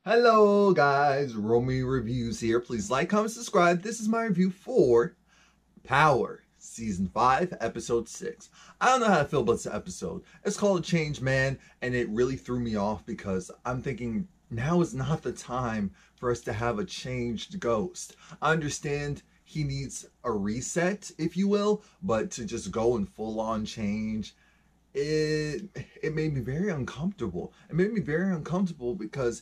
Hello guys, Romie Reviews here. Please like, comment, subscribe. This is my review for Power, Season 5, Episode 6. I don't know how to feel about this episode. It's called A Changed Man, and it really threw me off because I'm thinking now is not the time for us to have a changed ghost. I understand he needs a reset, if you will, but to just go and full-on change, it made me very uncomfortable. It made me very uncomfortable because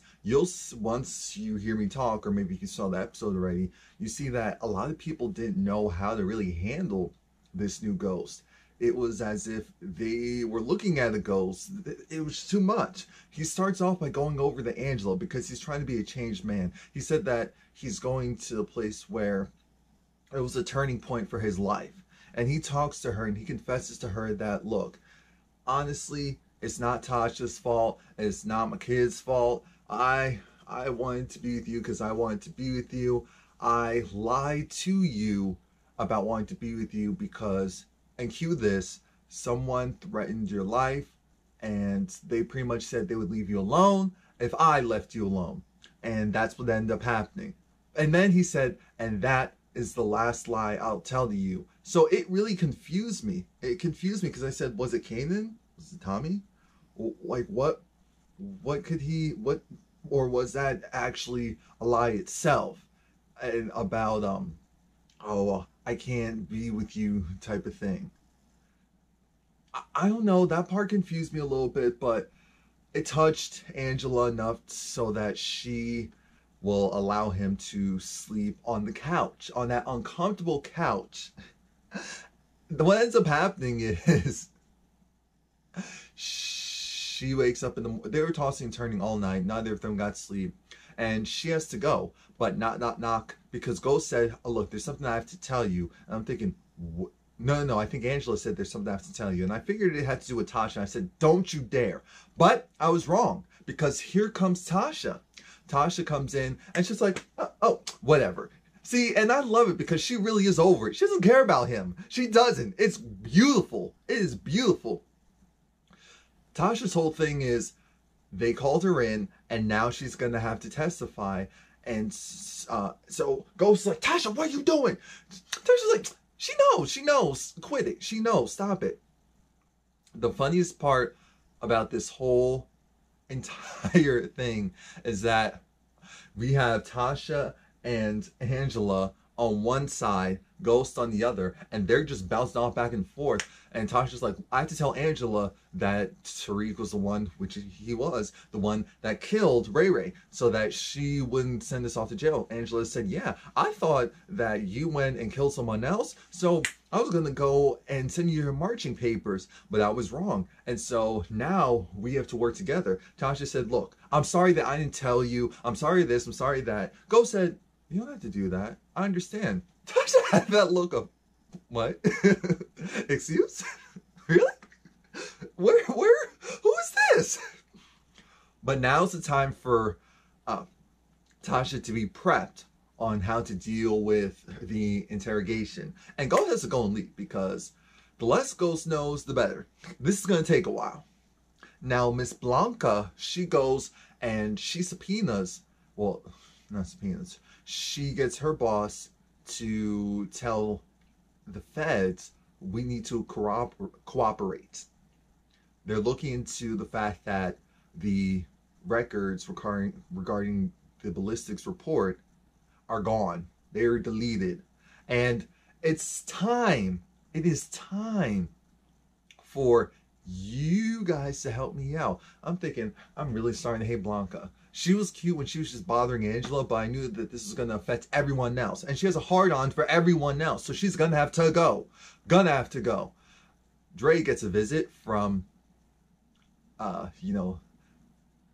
once you hear me talk, or maybe you saw the episode already, you see that a lot of people didn't know how to really handle this new ghost. It was as if they were looking at a ghost. It was too much. He starts off by going over to Angela because he's trying to be a changed man. He said that he's going to a place where it was a turning point for his life. And he talks to her and he confesses to her that, look, honestly, it's not Tasha's fault. It's not my kid's fault. I wanted to be with you because I wanted to be with you. I lied to you about wanting to be with you because, and cue this, someone threatened your life and they pretty much said they would leave you alone if I left you alone. And that's what ended up happening. And then he said, and that is the last lie I'll tell to you. So it really confused me. It confused me because I said, was it Kanan? Was it Tommy? Like what could he, what, or was that actually a lie itself? And about, oh, I can't be with you type of thing. I don't know, that part confused me a little bit, but it touched Angela enough so that she will allow him to sleep on the couch, on that uncomfortable couch. What ends up happening is she wakes up in the, they were tossing and turning all night, neither of them got sleep, and she has to go, but knock, because Ghost said, oh look, there's something I have to tell you. And I'm thinking, no, I think Angela said there's something I have to tell you, and I figured it had to do with Tasha, and I said, don't you dare. But I was wrong, because here comes Tasha. Tasha comes in and she's like, oh, whatever. See, and I love it because she really is over it. She doesn't care about him. She doesn't. It's beautiful. It is beautiful. Tasha's whole thing is they called her in and now she's going to have to testify. And so Ghost's like, Tasha, what are you doing? Tasha's like, she knows. Quit it. She knows. Stop it. The funniest part about this whole entire thing is that we have Tasha and Angela on one side, Ghost on the other, and they're just bouncing off back and forth. And Tasha's like, I have to tell Angela that Tariq was the one, which he was, the one that killed Ray Ray, so that she wouldn't send us off to jail. Angela said, yeah, I thought that you went and killed someone else, so I was going to go and send you your marching papers, but I was wrong. And so now we have to work together. Tasha said, look, I'm sorry that I didn't tell you. I'm sorry this, I'm sorry that. Ghost said, you don't have to do that. I understand. Tasha had that look of, what? Excuse? Really? Where, who is this? But now's the time for Tasha to be prepped on how to deal with the interrogation. And Ghost has to go and leave because the less Ghost knows, the better. This is going to take a while. Now, Miss Blanca, she goes and she subpoenas, well, not subpoenas, she gets her boss to tell the feds we need to cooperate. They're looking into the fact that the records regarding the ballistics report are gone. They're deleted. And it's time, it is time for you guys to help me out. I'm thinking, I'm really starting to hate Blanca. She was cute when she was just bothering Angela, but I knew that this was going to affect everyone else. And she has a hard-on for everyone else, so she's going to have to go. Gonna have to go. Dre gets a visit from,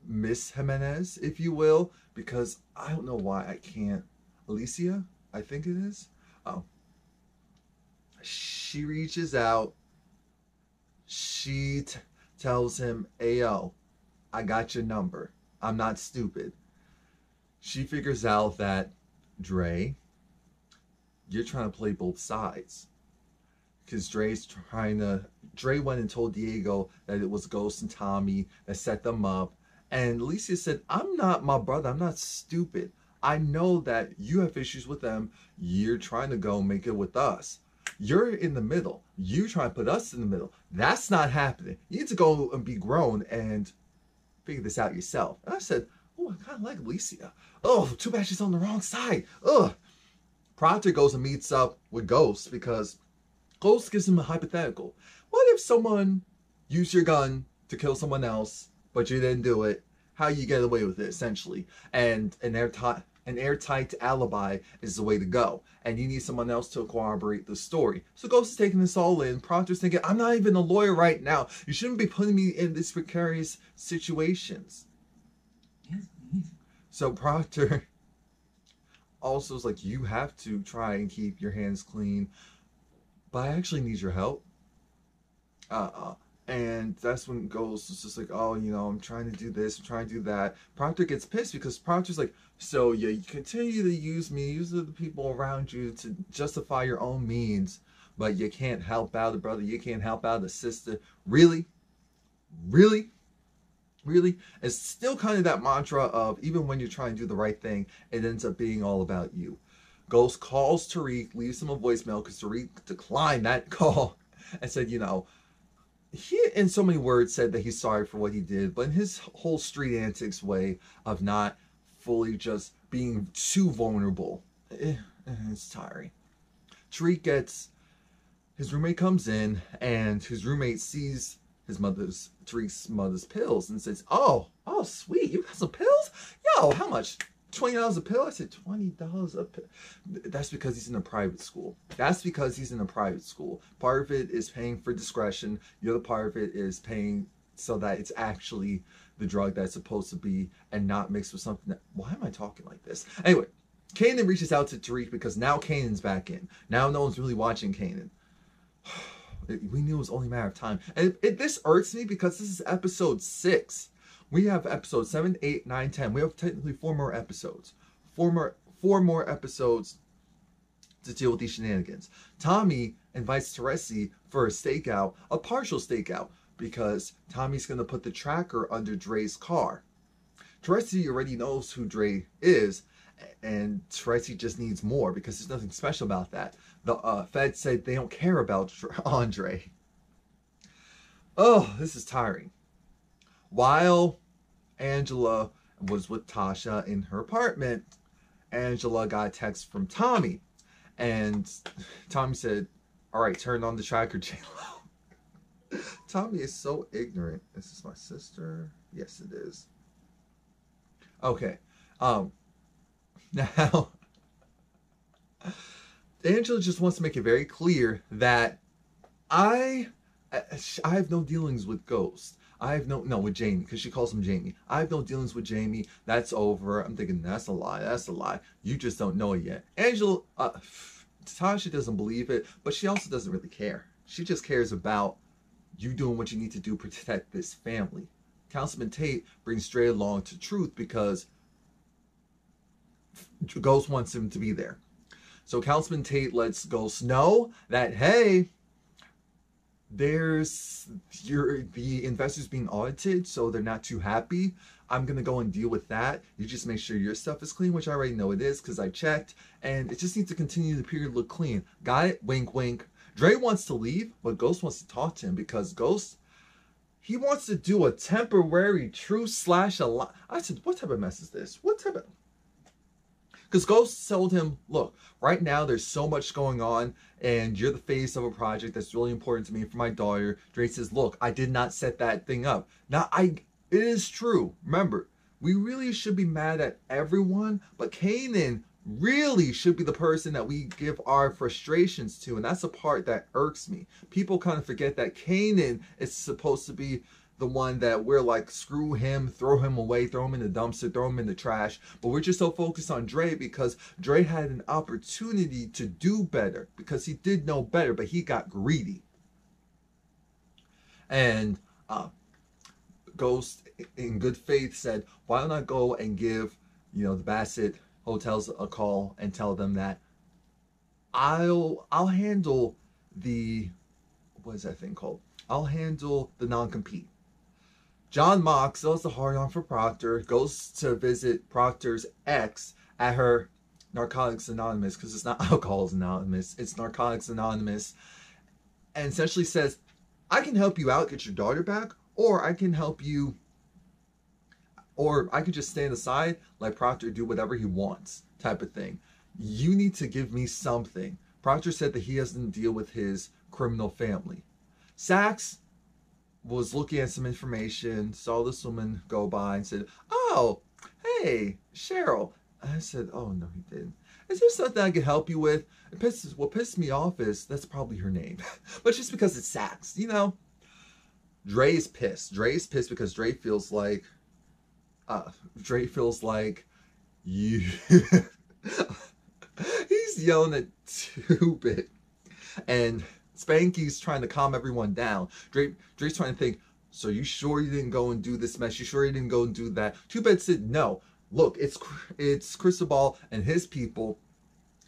Miss Jimenez, if you will, because I don't know why I can't. Alicia, I think it is. Oh. She reaches out. She tells him, Ayo, I got your number. I'm not stupid. She figures out that, Dre, you're trying to play both sides. Because Dre went and told Diego that it was Ghost and Tommy that set them up. And Alicia said, I'm not my brother. I'm not stupid. I know that you have issues with them. You're trying to go make it with us. You're in the middle. You try to put us in the middle. That's not happening. You need to go and be grown and figure this out yourself. And I said, oh, I kind of like Alicia. Oh, too bad she's on the wrong side. Ugh. Proctor goes and meets up with Ghost because Ghost gives him a hypothetical. What if someone used your gun to kill someone else, but you didn't do it? How you get away with it, essentially. And an airtight alibi is the way to go. And you need someone else to corroborate the story. So Ghost is taking this all in. Proctor's thinking, I'm not even a lawyer right now. You shouldn't be putting me in these precarious situations. Yes, please. So Proctor also is like, you have to try and keep your hands clean, but I actually need your help. And that's when Ghost is just like, oh, you know, I'm trying to do this, I'm trying to do that. Proctor gets pissed because Proctor's like, so you continue to use me, use the people around you to justify your own means, but you can't help out a brother, you can't help out a sister. Really? Really? Really? It's still kind of that mantra of even when you're trying to do the right thing, it ends up being all about you. Ghost calls Tariq, leaves him a voicemail because Tariq declined that call and said, you know, he in so many words said that he's sorry for what he did, but in his whole street antics way of not fully just being too vulnerable, it's tiring. His roommate comes in and his roommate sees Tariq's mother's pills and says, oh, sweet, you got some pills? Yo, how much? $20 a pill? I said, $20 a pill. That's because he's in a private school. That's because he's in a private school. Part of it is paying for discretion. The other part of it is paying so that it's actually the drug that's supposed to be and not mixed with something that, why am I talking like this? Anyway, Kanan reaches out to Tariq because now Kanan's back in. Now no one's really watching Kanan. We knew it was only a matter of time. And this irks me because this is episode 6. We have episodes 7, 8, 9, 10. We have technically 4 more episodes. Four more episodes to deal with these shenanigans. Tommy invites Teresi for a stakeout, a partial stakeout, because Tommy's going to put the tracker under Dre's car. Teresi already knows who Dre is, and Teresi just needs more because there's nothing special about that. The Fed said they don't care about Andre. Oh, this is tiring. While Angela was with Tasha in her apartment, Angela got a text from Tommy. And Tommy said, all right, turn on the tracker, J-Lo. Tommy is so ignorant. Is this my sister? Yes, it is. Okay. Now, Angela just wants to make it very clear that I have no dealings with Ghost. I have with Jamie, because she calls him Jamie. I have no dealings with Jamie. That's over. I'm thinking, that's a lie. That's a lie. You just don't know it yet. Angela, Tasha doesn't believe it, but she also doesn't really care. She just cares about you doing what you need to do to protect this family. Councilman Tate brings Dre along to truth because Ghost wants him to be there. So Councilman Tate lets Ghost know that, hey, the investors being audited, so they're not too happy. I'm gonna go and deal with that. You just make sure your stuff is clean, which I already know it is because I checked, and it just needs to continue the period look clean. Got it? Wink, wink. Dre wants to leave, but Ghost wants to talk to him because Ghost, he wants to do a temporary truce / a. I said, what type of mess is this? What type of? Because Ghost told him, look, right now there's so much going on and you're the face of a project that's really important to me for my daughter. Dre says, look, I did not set that thing up. Now, it is true. Remember, we really should be mad at everyone, but Kanan really should be the person that we give our frustrations to. And that's the part that irks me. People kind of forget that Kanan is supposed to be the one that we're like, screw him, throw him away, throw him in the dumpster, throw him in the trash. But we're just so focused on Dre because Dre had an opportunity to do better because he did know better, but he got greedy. And Ghost, in good faith, said, why don't I go and give, the Bassett Hotels a call and tell them that I'll handle the, what is that thing called? I'll handle the non-compete. John Mock sells the hard on for Proctor, goes to visit Proctor's ex at her Narcotics Anonymous, because it's not Alcoholics Anonymous, it's Narcotics Anonymous, and essentially says, I can help you out, get your daughter back, or I can help you, or I could just stand aside, let Proctor do whatever he wants, type of thing. You need to give me something. Proctor said that he doesn't deal with his criminal family. Sax was looking at some information, saw this woman go by and said, oh, hey, Cheryl. I said, oh, no, he didn't. Is there something I can help you with? What pisses me off is that's probably her name. But just because it's Sax, you know? Dre's pissed. Dre's pissed because Dre feels like you. He's yelling at 2-Bit. And Spanky's trying to calm everyone down. Dre's trying to think, so you sure you didn't go and do this mess? You sure you didn't go and do that? 2-Bit said, no. Look, it's Cristobal and his people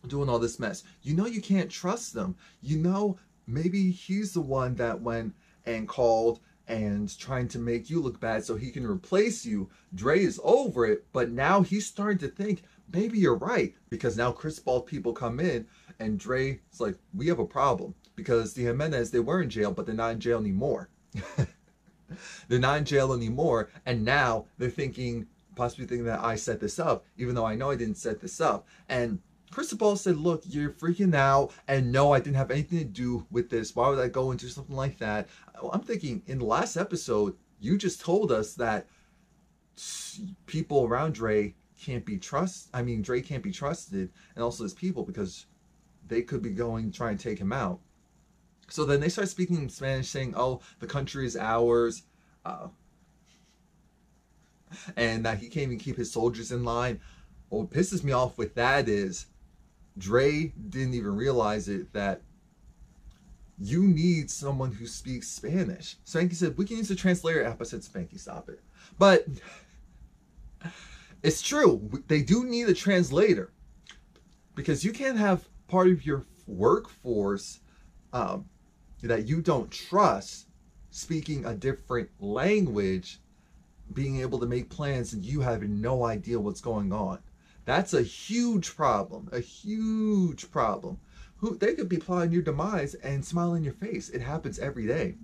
doing all this mess. You know you can't trust them. You know maybe he's the one that went and called and trying to make you look bad so he can replace you. Dre is over it, but now he's starting to think, maybe you're right, because now Cristobal people come in and Dre's like, we have a problem, because the Jimenez, they were in jail, but they're not in jail anymore. They're not in jail anymore, and now they're possibly thinking that I set this up, even though I know I didn't set this up. And Cristobal said, look, you're freaking out, and no, I didn't have anything to do with this. Why would I go and do something like that? I'm thinking, in the last episode, you just told us that people around Dre can't be trusted. I mean, Dre can't be trusted, and also his people, because they could be going to try and take him out. So then they start speaking in Spanish, saying, oh, the country is ours, and that he can't even keep his soldiers in line. What pisses me off with that is Dre didn't even realize it, that you need someone who speaks Spanish. Spanky said, we can use the translator app. I said, Spanky, stop it. But it's true. They do need a translator, because you can't have part of your workforce that you don't trust speaking a different language, being able to make plans, and you have no idea what's going on. That's a huge problem. A huge problem. They could be plotting your demise and smile in your face. It happens every day.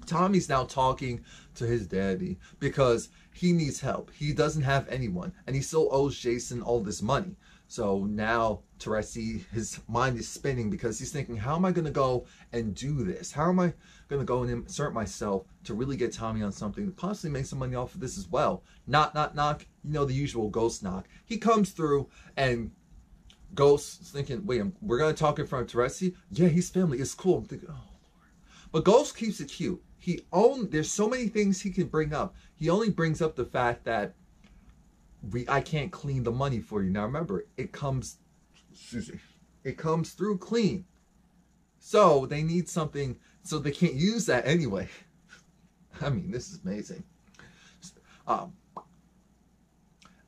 Tommy's now talking to his daddy because he needs help. He doesn't have anyone, and he still owes Jason all this money. So now Teresi, his mind is spinning, because he's thinking, how am I going to go and do this? How am I going to go and insert myself to really get Tommy on something to possibly make some money off of this as well? Knock, knock, knock. You know, the usual ghost knock. He comes through, and Ghost's thinking, wait, we're going to talk in front of Teresi? Yeah, he's family. It's cool. I'm thinking, oh, Lord. But Ghost keeps it cute. There's so many things he can bring up. He only brings up the fact that I can't clean the money for you. Now remember, it comes through clean. So they need something, so they can't use that anyway. I mean, this is amazing.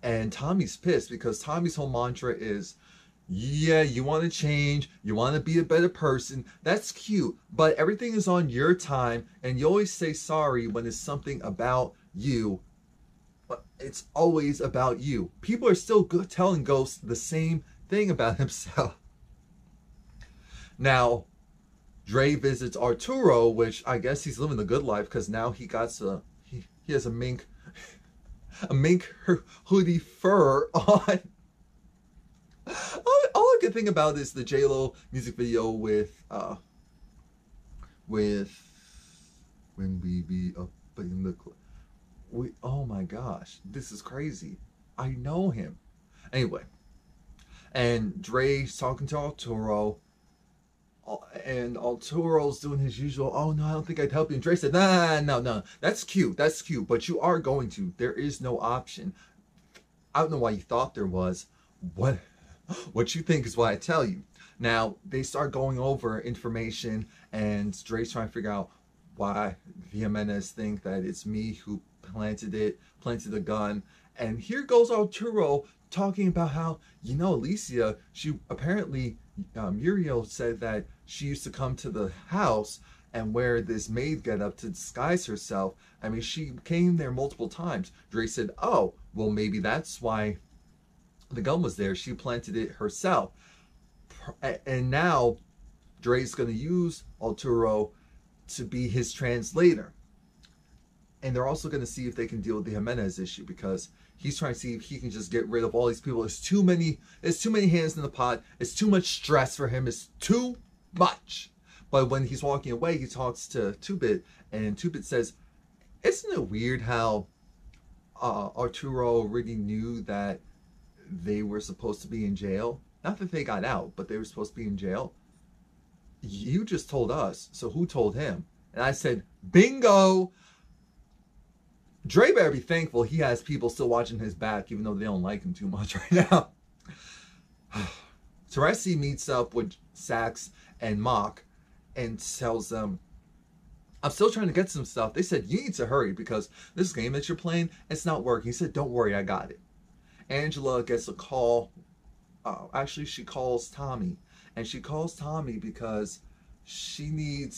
And Tommy's pissed, because Tommy's whole mantra is, yeah, you want to change, you want to be a better person. That's cute, but everything is on your time, and you always say sorry when it's something about you. But it's always about you. People are still telling Ghost the same thing about himself. Now, Dre visits Arturo, which I guess he's living the good life, because now he has a mink hoodie fur on. All I can think about is the J-Lo music video with When We Be Up in the Club. Oh my gosh, this is crazy. I know him. Anyway, and Dre's talking to Arturo, and Arturo's doing his usual, oh no, I don't think I'd help you. And Dre said, no, that's cute, but you are going to. There is no option. I don't know why you thought there was. What you think is what I tell you. Now, they start going over information, and Dre's trying to figure out why the Jimenez think that it's me who planted the gun. And here goes Arturo talking about how, you know, Alicia, she apparently, Muriel said that she used to come to the house and wear this maid getup to disguise herself. I mean, she came there multiple times. Dre said, oh, well, maybe that's why the gun was there. She planted it herself. And now Dre's going to use Arturo to be his translator. And they're also going to see if they can deal with the Jimenez issue, because he's trying to see if he can just get rid of all these people. There's too many hands in the pot. It's too much stress for him. It's too much. But when he's walking away, he talks to 2-Bit, and 2-Bit says, isn't it weird how Arturo already knew that they were supposed to be in jail? Not that they got out, but they were supposed to be in jail. You just told us, so who told him? And I said, bingo! Dre better be thankful he has people still watching his back, even though they don't like him too much right now. Teresi meets up with Sax and Mock and tells them, I'm still trying to get some stuff. They said, you need to hurry because this game that you're playing, it's not working. He said, don't worry, I got it. Angela gets a call. Actually, she calls Tommy. And she calls Tommy because she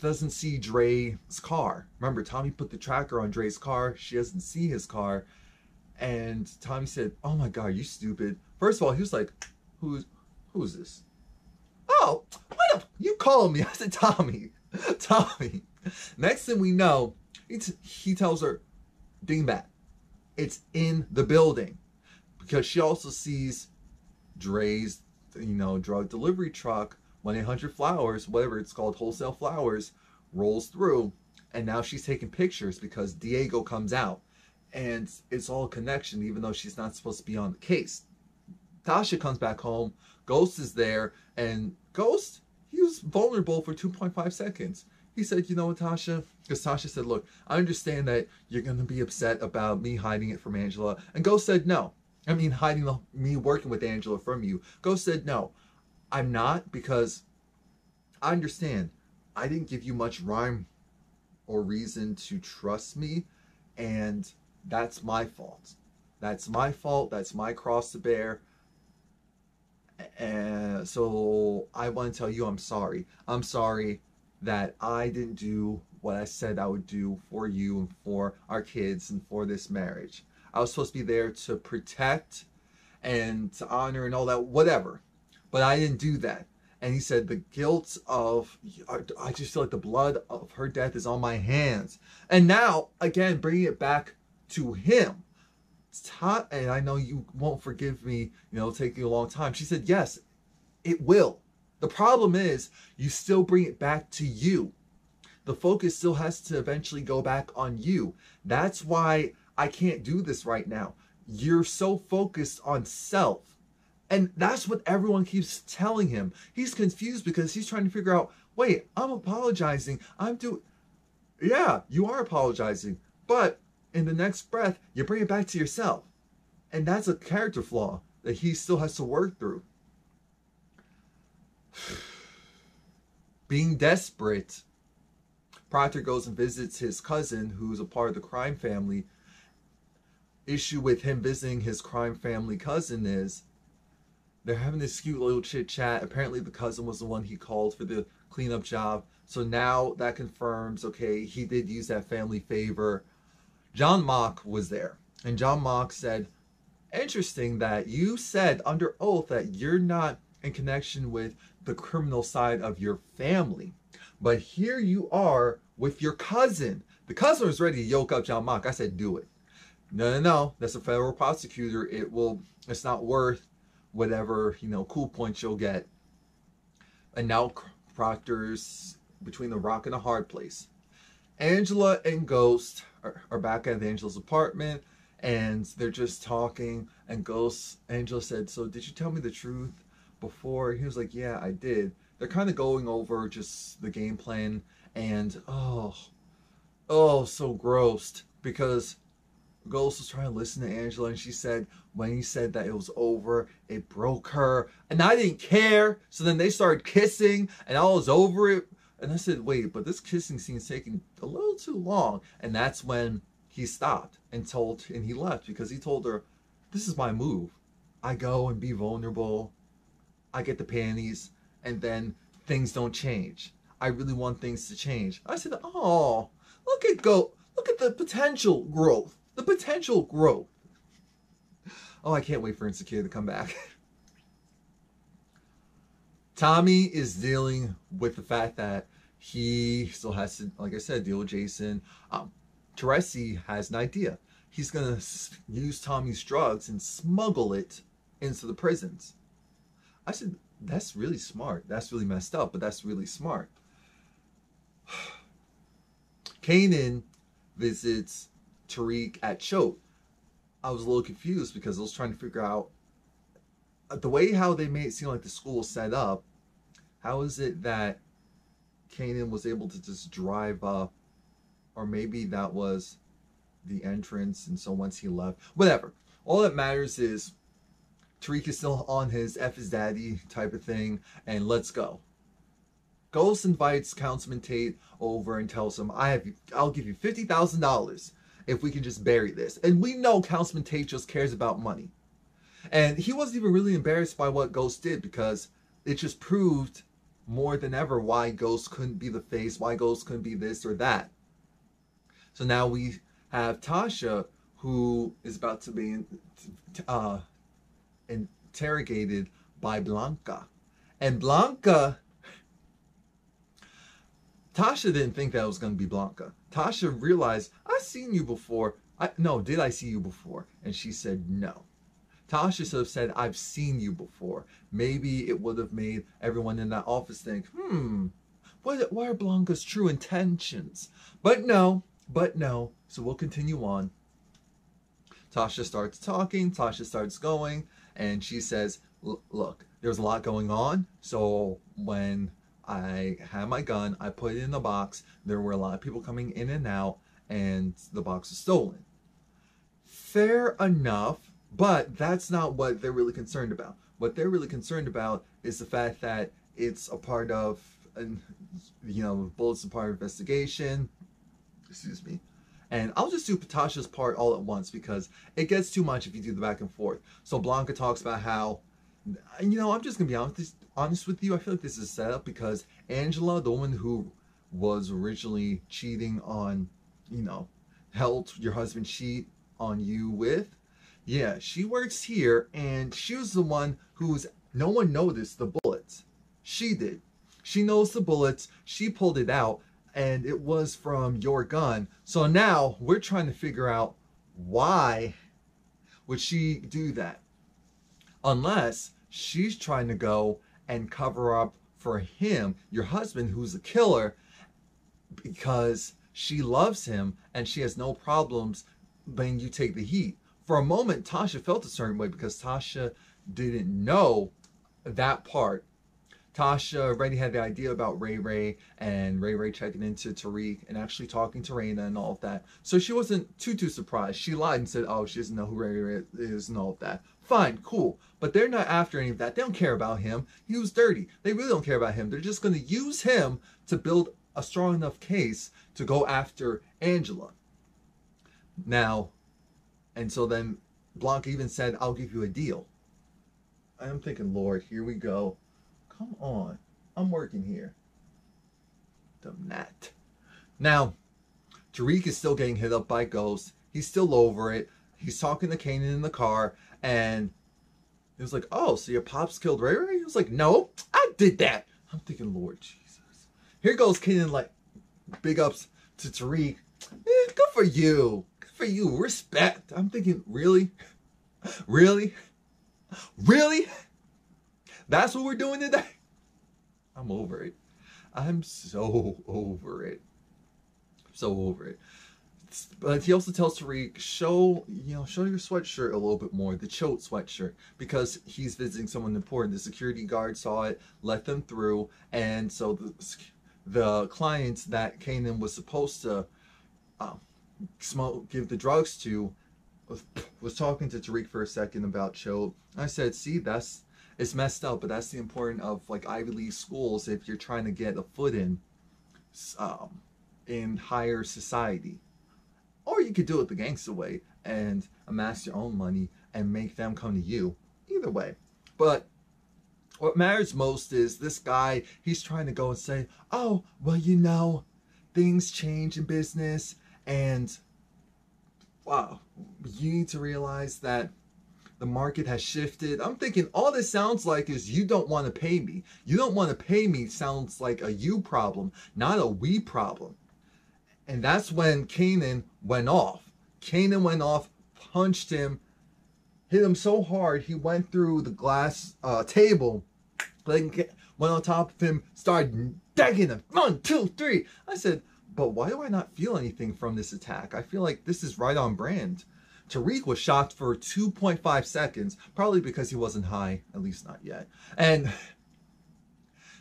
doesn't see Dre's car. Remember, Tommy put the tracker on Dre's car. She doesn't see his car. And Tommy said, oh my God, you stupid. First of all, he was like, who's this? Oh, what you calling me? I said, Tommy. Tommy. Next thing we know, he tells her, dingbat, it's in the building. Because she also sees Dre's, drug delivery truck, 1-800-Flowers, whatever it's called, Wholesale Flowers, rolls through. And now she's taking pictures because Diego comes out. And it's all a connection, even though she's not supposed to be on the case. Tasha comes back home. Ghost is there. And Ghost, he was vulnerable for 2.5 seconds. He said, you know what, Tasha? Because Tasha said, look, I understand that you're going to be upset about me hiding it from Angela. And Ghost said, no. I mean, hiding me working with Angela from you. Ghost said, no, I'm not, because I understand. I didn't give you much rhyme or reason to trust me, and that's my fault. That's my fault. That's my cross to bear. And so I want to tell you I'm sorry. I'm sorry that I didn't do what I said I would do for you and for our kids and for this marriage. I was supposed to be there to protect and to honor and all that, whatever. But I didn't do that. And he said, the guilt of, I just feel like the blood of her death is on my hands. And now, again, bringing it back to him. And I know you won't forgive me, taking a long time. She said, yes, it will. The problem is, you still bring it back to you. The focus still has to eventually go back on you. That's why I can't do this right now. You're so focused on self. And that's what everyone keeps telling him. He's confused because he's trying to figure out, wait, I'm apologizing. Yeah, you are apologizing. But in the next breath, you bring it back to yourself. And that's a character flaw that he still has to work through. Being desperate, Proctor goes and visits his cousin, who's a part of the crime family. Issue with him visiting his crime family cousin is they're having this cute little chit chat. Apparently the cousin was the one he called for the cleanup job. So now that confirms, okay, he did use that family favor. John Mock was there. And John Mock said, interesting that you said under oath that you're not in connection with the criminal side of your family. But here you are with your cousin. The cousin was ready to yoke up John Mock. I said, do it. No, that's a federal prosecutor. It's not worth whatever, cool points you'll get. And now Proctor's between the rock and a hard place. Angela and Ghost are back at Angela's apartment, and they're just talking, and Angela said, so did you tell me the truth before? He was like, yeah, I did. They're kind of going over just the game plan, and oh, so grossed, because Ghost was trying to listen to Angela, and she said, when he said that it was over, it broke her. And I didn't care. So then they started kissing, and I was over it. And I said, wait, but this kissing scene's taking a little too long. And that's when he stopped and he left, because he told her, this is my move. I go and be vulnerable. I get the panties, and then things don't change. I really want things to change. I said, oh, look at the potential growth. The potential growth. Oh, I can't wait for Insecure to come back. Tommy is dealing with the fact that he still has to, like I said, deal with Jason. Teresi has an idea. He's going to use Tommy's drugs and smuggle it into the prisons. I said, that's really smart. That's really messed up, but that's really smart. Kanan visits Tariq at Choate. I was a little confused because I was trying to figure out the way how they made it seem like the school was set up. How is it that Kanan was able to just drive up, or maybe that was the entrance, and so once he left, whatever. All that matters is Tariq is still on his F his daddy type of thing, and let's go. Ghost invites Councilman Tate over and tells him, I'll give you $50,000 if we can just bury this. And we know Councilman Tate just cares about money. And he wasn't even really embarrassed by what Ghost did, because it just proved more than ever why Ghost couldn't be the face, why Ghost couldn't be this or that. So now we have Tasha, who is about to be interrogated by Blanca. And Blanca, Tasha didn't think that was going to be Blanca. Tasha realized, I've seen you before. Did I see you before? And she said no. Tasha should have said, I've seen you before. Maybe it would have made everyone in that office think, what are Blanca's true intentions? But no. So we'll continue on. Tasha starts talking. Tasha starts going. And she says, look, there's a lot going on. So when I had my gun, I put it in the box. There were a lot of people coming in and out. And the box was stolen. Fair enough. But that's not what they're really concerned about. What they're really concerned about is the fact that it's a part of, bullets are part of investigation. Excuse me. And I'll just do Tasha's part all at once because it gets too much if you do the back and forth. So Blanca talks about how, I'm just going to be honest with you. I feel like this is set up because Angela, the woman who was originally cheating on, helped your husband cheat on you with, yeah, she works here, and she was the one no one noticed the bullets. She did. She knows the bullets. She pulled it out, and it was from your gun. So now we're trying to figure out why would she do that? Unless she's trying to go and cover up for him, your husband, who's a killer, because she loves him, and she has no problems letting you take the heat. For a moment, Tasha felt a certain way because Tasha didn't know that part. Tasha already had the idea about Ray Ray and Ray Ray checking into Tariq and actually talking to Raina and all of that. So she wasn't too surprised. She lied and said, oh, she doesn't know who Ray Ray is and all of that. Fine, cool. But they're not after any of that. They don't care about him. He was dirty. They really don't care about him. They're just going to use him to build a strong enough case to go after Angela. Now, and so then Blanca even said, I'll give you a deal. I'm thinking, Lord, here we go. Come on. I'm working here. Damn that. Now, Tariq is still getting hit up by Ghost. He's still over it. He's talking to Kanan in the car. And he was like, oh, so your pops killed Ray Ray? He was like, no, I did that. I'm thinking, Lord Jesus. Here goes Kanan, like, big ups to Tariq. Good for you. For you, respect. I'm thinking, really? Really? That's what we're doing today? I'm over it. I'm so over it. So over it. But he also tells Tariq, show your sweatshirt a little bit more, the Choate sweatshirt, because he's visiting someone important. The security guard saw it, let them through, and so the clients that Kanan was supposed to give the drugs to was talking to Tariq for a second about Choate. I said, see, it's messed up, but that's the importance of like Ivy League schools if you're trying to get a foot in higher society. Or you could do it the gangster way and amass your own money and make them come to you. Either way. But what matters most is this guy, he's trying to go and say, oh, well, you know, things change in business, and wow, you need to realize that the market has shifted. I'm thinking all this sounds like is you don't want to pay me. You don't want to pay me sounds like a you problem, not a we problem. And that's when Kanan went off. Kanan went off, punched him, hit him so hard he went through the glass table, went on top of him, started decking him. 1, 2, 3. I said, but why do I not feel anything from this attack? I feel like this is right on brand. Tariq was shocked for 2.5 seconds, probably because he wasn't high, at least not yet. And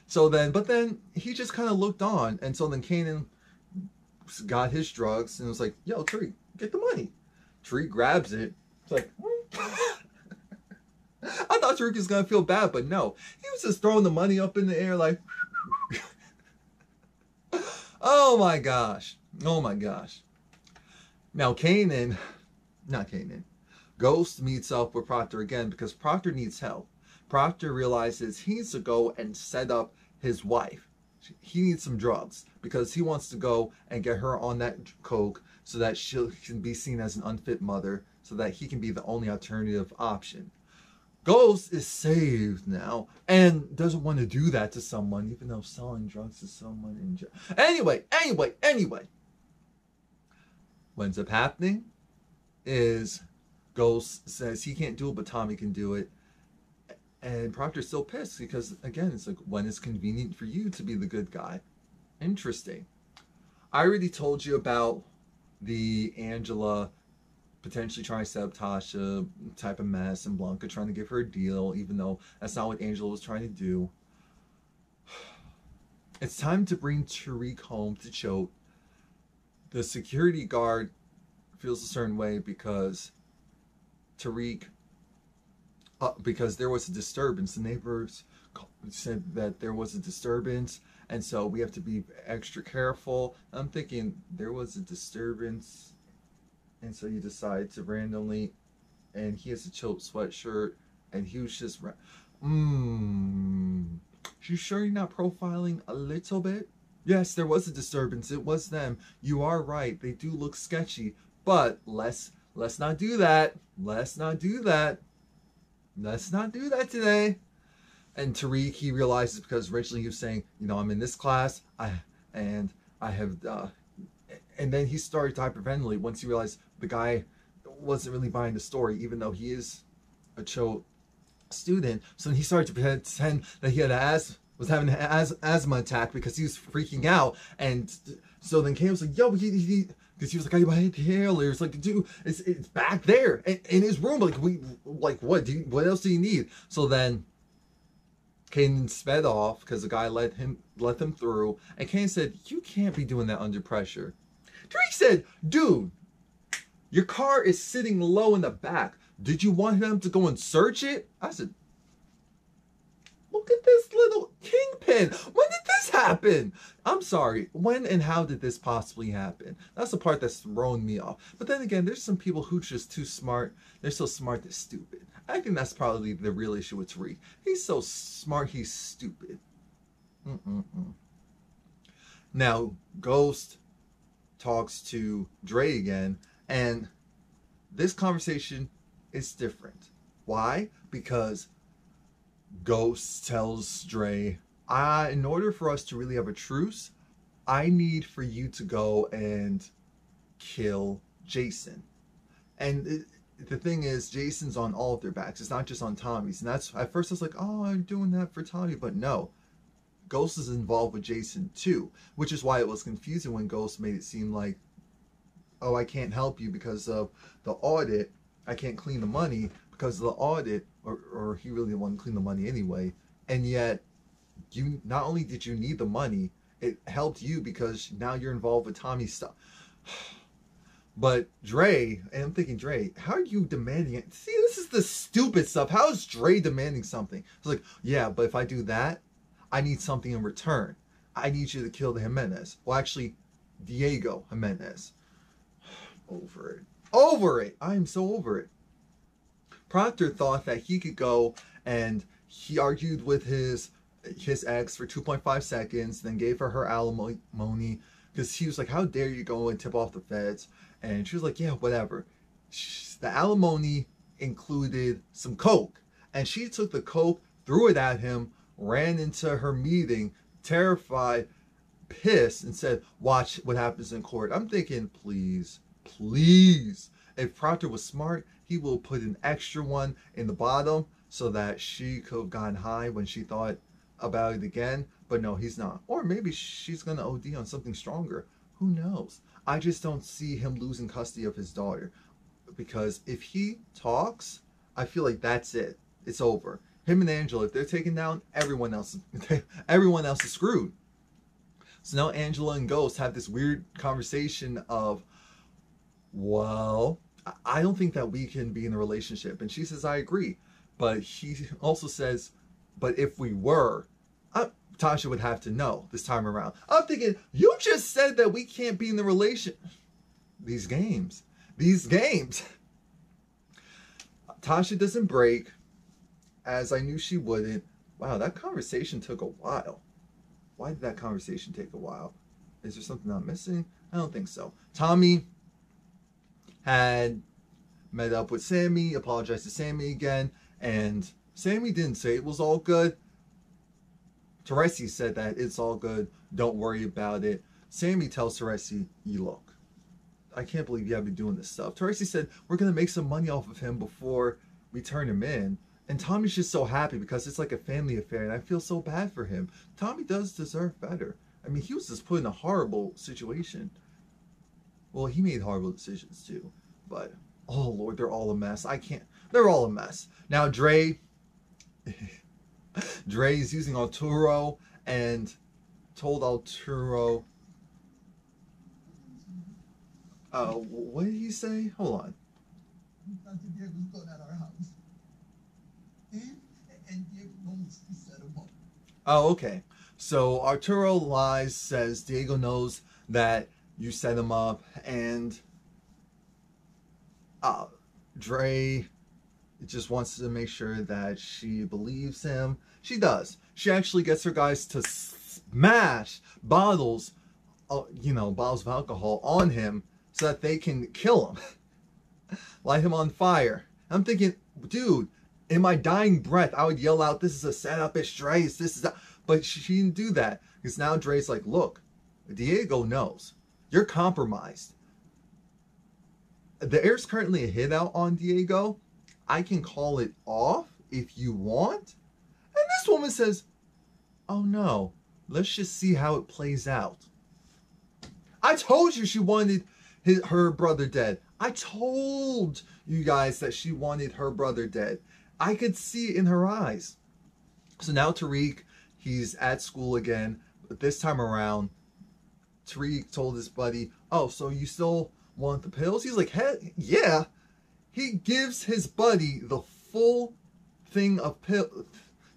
so then, but then he just kind of looked on. And so then Kanan got his drugs and was like, yo, Tariq, get the money. Tariq grabs it. It's like, I thought Tariq was going to feel bad, but no. He was just throwing the money up in the air like, oh my gosh. Oh my gosh. Now Ghost meets up with Proctor again because Proctor needs help. Proctor realizes he needs to go and set up his wife. He needs some drugs because he wants to go and get her on that coke so that she can be seen as an unfit mother, so that he can be the only alternative option. Ghost is saved now and doesn't want to do that to someone, even though selling drugs to someone in jail. Anyway. What ends up happening is Ghost says he can't do it, but Tommy can do it. And Proctor's still pissed because, again, it's like, when it's convenient for you to be the good guy. Interesting. I already told you about the Angela potentially trying to set up Tasha type of mess, and Blanca trying to give her a deal, even though that's not what Angela was trying to do. It's time to bring Tariq home to Choate. The security guard feels a certain way because Tariq, because there was a disturbance. The neighbors said that there was a disturbance, and so we have to be extra careful. I'm thinking there was a disturbance, and so you decide to randomly, and he has a Choate sweatshirt, and he was just, you sure you're not profiling a little bit? Yes, there was a disturbance. It was them. You are right. They do look sketchy, but let's not do that. Let's not do that. Let's not do that today. And Tariq, he realizes, because originally he was saying, you know, I'm in this class, and then he started to hyperventilate once he realized the guy wasn't really buying the story, even though he is a Choate student. So then he started to pretend that he had was having an asthma attack because he was freaking out. And so then Kay was like, yo, because he was like, I inhaler. It's like, dude, it's back there in his room. What else do you need? So then Kanan sped off because the guy let them through. And Kanan said, you can't be doing that under pressure. Tariq said, dude, your car is sitting low in the back. Did you want him to go and search it? I said, look at this little kingpin. When did this happen? I'm sorry. When and how did this possibly happen? That's the part that's thrown me off. But then again, there's some people who are just too smart. They're so smart they're stupid. I think that's probably the real issue with Tariq. He's so smart, he's stupid. Now, Ghost talks to Dre again, and this conversation is different. Why? Because Ghost tells Dre, in order for us to really have a truce, I need for you to go and kill Jason. And the thing is, Jason's on all of their backs. It's not just on Tommy's. And that's, at first I was like, oh, I'm doing that for Tommy. But no, Ghost is involved with Jason too, which is why it was confusing when Ghost made it seem like, oh, I can't help you because of the audit. I can't clean the money because of the audit, or he really didn't want to clean the money anyway. And yet, you not only did you need the money, it helped you because now you're involved with Tommy's stuff. But Dre, and I'm thinking, Dre, how are you demanding it? See, this is the stupid stuff. How is Dre demanding something? It's like, yeah, but if I do that, I need something in return. I need you to kill the Jimenez. Well, actually, Diego Jimenez. Over it. Over it. I am so over it. Proctor thought that he could go and he argued with his ex for 2.5 seconds, then gave her alimony because he was like, how dare you go and tip off the feds? And she was like, yeah, whatever. The alimony included some coke, and she took the coke, threw it at him, ran into her meeting, terrified, pissed, and said, watch what happens in court. I'm thinking, please, please. If Proctor was smart, he will put an extra one in the bottom so that she could have gone high when she thought about it again. But no, he's not. Or maybe she's going to OD on something stronger. Who knows? I just don't see him losing custody of his daughter. Because if he talks, I feel like that's it. It's over. Him and Angela, if they're taken down, everyone else is screwed. So now Angela and Ghost have this weird conversation of, well, I don't think that we can be in a relationship. And she says, I agree. But he also says, but if we were, Tasha would have to know this time around. I'm thinking, you just said that we can't be in the relation. These games. Tasha doesn't break, as I knew she wouldn't. Wow, that conversation took a while. Why did that conversation take a while? Is there something I'm missing? I don't think so. Tommy had met up with Sammy, apologized to Sammy again, and Sammy didn't say it was all good. Teresi said that it's all good, don't worry about it. Sammy tells Teresi, you look, I can't believe you have been doing this stuff. Teresi said, we're going to make some money off of him before we turn him in. And Tommy's just so happy because it's like a family affair, and I feel so bad for him. Tommy does deserve better. I mean, he was just put in a horrible situation. Well, he made horrible decisions too. But, oh Lord, they're all a mess. They're all a mess. Now, Dre is using Arturo and told Arturo, what did he say? Hold on. Dr. Diego's gone at our house. And Diego knows he set him up. Oh, okay. So Arturo lies, says Diego knows that you set him up, and Dre just wants to make sure that she believes him. She does. She actually gets her guys to smash bottles of alcohol on him so that they can kill him. Light him on fire. I'm thinking, dude, in my dying breath, I would yell out, this is a setup, it's Dre's, this is that. But she didn't do that. Because now Dre's like, look, Diego knows. You're compromised. There's currently a hit out on Diego. I can call it off if you want. And this woman says, oh no, let's just see how it plays out. I told you she wanted her brother dead. I told you guys that she wanted her brother dead. I could see it in her eyes. So now Tariq, he's at school again. But this time around, Tariq told his buddy, oh, so you still want the pills? He's like, heck yeah. He gives his buddy the full thing of pills.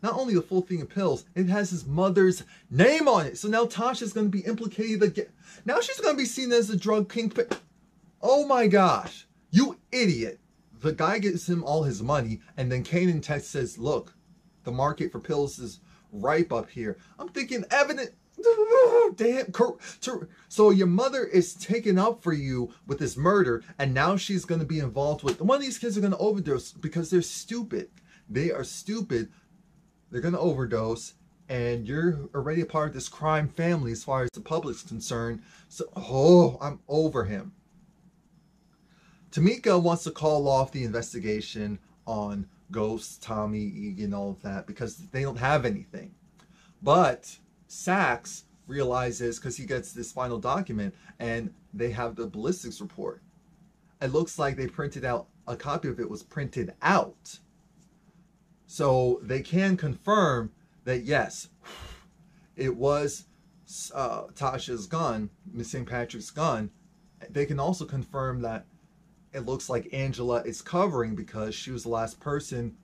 Not only the full thing of pills, it has his mother's name on it. So now Tasha's going to be implicated again. Now she's going to be seen as a drug kingpin. Oh my gosh. You idiot. The guy gives him all his money, and then Kanan text says, look, the market for pills is ripe up here. I'm thinking, evident. Damn. So your mother is taken up for you with this murder, and now she's going to be involved with... One of these kids are going to overdose because they're stupid. They are stupid. They're going to overdose, and you're already a part of this crime family as far as the public's concerned. So, oh, I'm over him. Tamika wants to call off the investigation on Ghost, Tommy, Egan, all of that, because they don't have anything. But Sax realizes, because he gets this final document, and they have the ballistics report. It looks like they printed out, a copy of it was printed out. So they can confirm that, yes, it was Tasha's gun, Miss St. Patrick's gun. They can also confirm that it looks like Angela is covering because she was the last person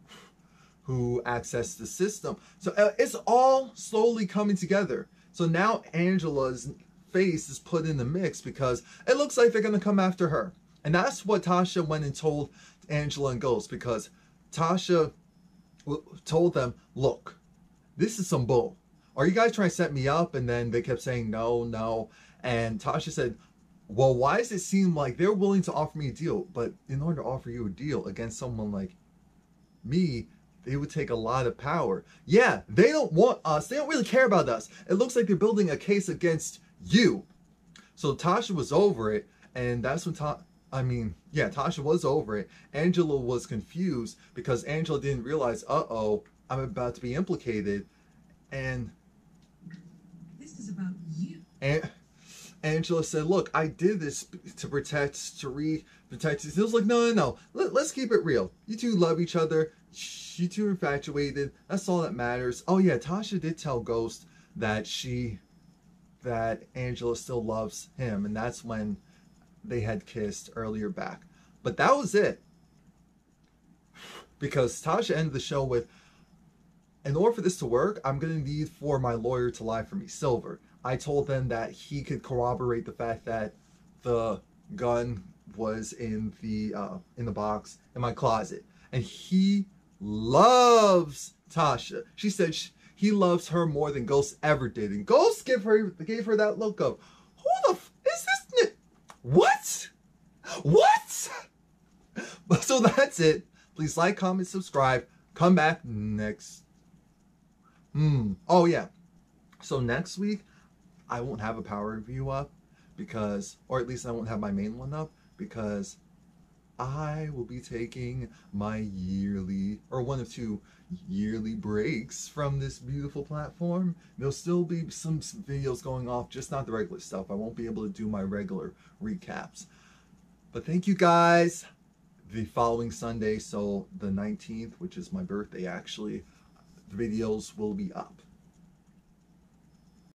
who accessed the system. So it's all slowly coming together. So now Angela's face is put in the mix because it looks like they're going to come after her. And that's what Tasha went and told Angela and Ghost, because Tasha told them, look, this is some bull. Are you guys trying to set me up? And then they kept saying no, no. And Tasha said, well, why does it seem like they're willing to offer me a deal? But in order to offer you a deal against someone like me, they would take a lot of power. Yeah, they don't want us. They don't really care about us. It looks like they're building a case against you. So Tasha was over it. And that's when Tasha was over it. Angela was confused because Angela didn't realize, uh-oh, I'm about to be implicated. And this is about you. And Angela said, look, I did this to protect. It was like, no. Let's keep it real. You two love each other. You two are infatuated. That's all that matters. Oh yeah, Tasha did tell Ghost that Angela still loves him. And that's when they had kissed earlier back. But that was it. Because Tasha ended the show with, in order for this to work, I'm going to need for my lawyer to lie for me, Silver. I told them that he could corroborate the fact that the gun was in the box in my closet. And he loves Tasha. She said he loves her more than Ghost ever did. And Ghost gave her that look of, who the f is this? What? So that's it. Please like, comment, subscribe. Come back next. Oh yeah. So next week, I won't have a power review up because, or at least I won't have my main one up because I will be taking my yearly, or one of 2 yearly breaks from this beautiful platform. There'll still be some videos going off, just not the regular stuff. I won't be able to do my regular recaps. But thank you guys. The following Sunday, so the 19th, which is my birthday actually, the videos will be up.